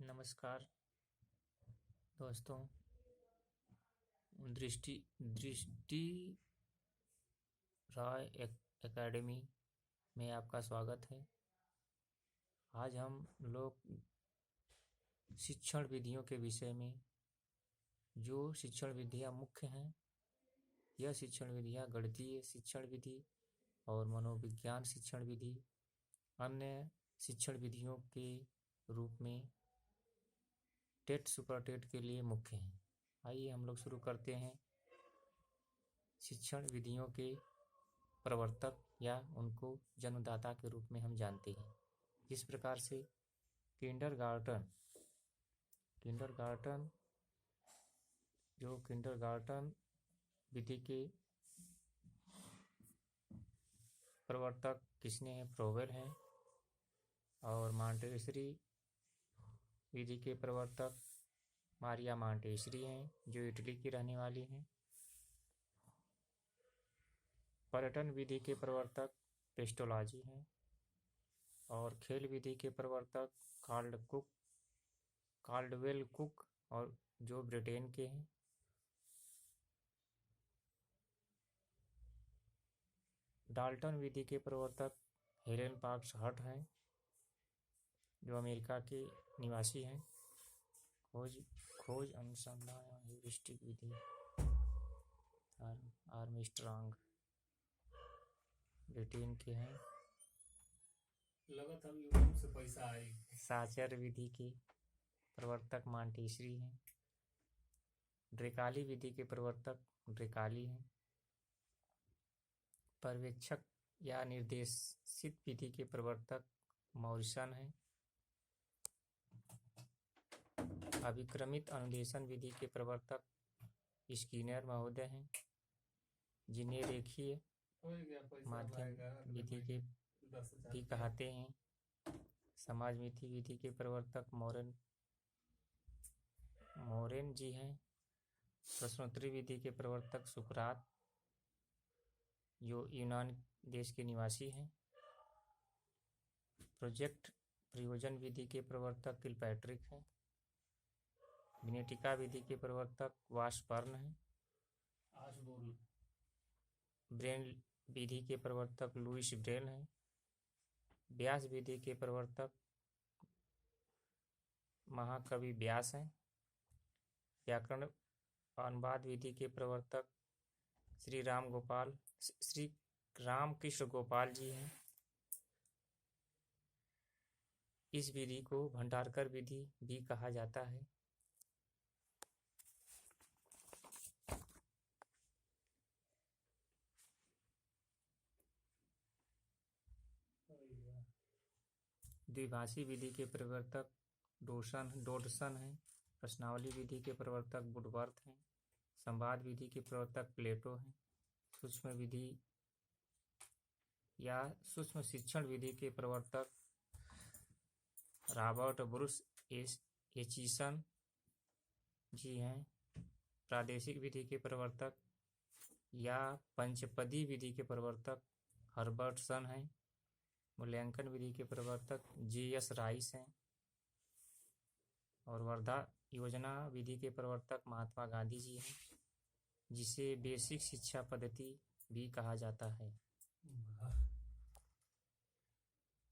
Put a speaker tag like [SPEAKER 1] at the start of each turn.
[SPEAKER 1] नमस्कार दोस्तों। दृष्टि दृष्टि रॉय एकेडमी में आपका स्वागत है। आज हम लोग शिक्षण विधियों के विषय में, जो शिक्षण विधियाँ मुख्य हैं, यह शिक्षण विधियाँ गणितीय शिक्षण विधि और मनोविज्ञान शिक्षण विधि अन्य शिक्षण विधियों के रूप में टेट सुपर टेट के लिए मुख्य हैं। आइए हम लोग शुरू करते हैं। शिक्षण विधियों के प्रवर्तक या उनको जन्मदाता के रूप में हम जानते हैं। जिस प्रकार से किंडरगार्टन विधि के प्रवर्तक किसने हैं? फ्रोबेल हैं। और मॉन्टेसरी विधि के प्रवर्तक मारिया मॉन्टेसरी हैं, जो इटली की रहने वाली हैं। पर्यटन विधि के प्रवर्तक पेस्टोलॉजी हैं। और खेल विधि के प्रवर्तक काल्डवेल कुक, और जो ब्रिटेन के हैं। डाल्टन विधि के प्रवर्तक हेलेन पार्क्स हर्ट हैं, जो अमेरिका के निवासी हैं। खोज अनुसंधान ह्यूरिस्टिक विधि आर्मस्ट्रांग ब्रिटेन के हैं।
[SPEAKER 2] से पैसा आई।
[SPEAKER 1] साचर विधि के प्रवर्तक मॉन्टेसरी हैं। ड्रेकाली विधि के प्रवर्तक ड्रेकाली हैं। पर्यवेक्षक या निर्देशित विधि के प्रवर्तक मॉरिसन हैं। अभिक्रमित अनुदेशन विधि के प्रवर्तक स्किनर महोदय हैं, जिन्हें रेखीय माध्यम विधि के भी कहते हैं। समाजमिति विधि के प्रवर्तक मोरेन जी हैं। प्रश्नोत्तरी विधि के प्रवर्तक सुकरात, जो यूनान देश के निवासी हैं। प्रोजेक्ट प्रयोजन विधि के प्रवर्तक किलपैट्रिक हैं। विनेटिका विधि के प्रवर्तक वाशबर्न हैं। ब्रेन विधि के प्रवर्तक लुईस ब्रेन हैं। व्यास विधि के प्रवर्तक महाकवि व्यास हैं। व्याकरण अनुवाद विधि के प्रवर्तक श्री रामकृष्ण गोपाल जी हैं। इस विधि को भंडारकर विधि भी कहा जाता है। द्विभाषी विधि के प्रवर्तक डोडसन हैं। प्रश्नावली विधि के प्रवर्तक वुडवर्थ हैं। संवाद विधि के प्रवर्तक प्लेटो हैं। सूक्ष्म विधि या सूक्ष्म शिक्षण विधि के प्रवर्तक रॉबर्ट ब्रूस एचिसन जी हैं। प्रादेशिक विधि के प्रवर्तक या पंचपदी विधि के प्रवर्तक हर्बर्टसन हैं। मूल्यांकन विधि के प्रवर्तक J.S. राइस हैं। और वर्धा योजना विधि के प्रवर्तक महात्मा गांधी जी हैं, जिसे बेसिक शिक्षा पद्धति भी कहा जाता है।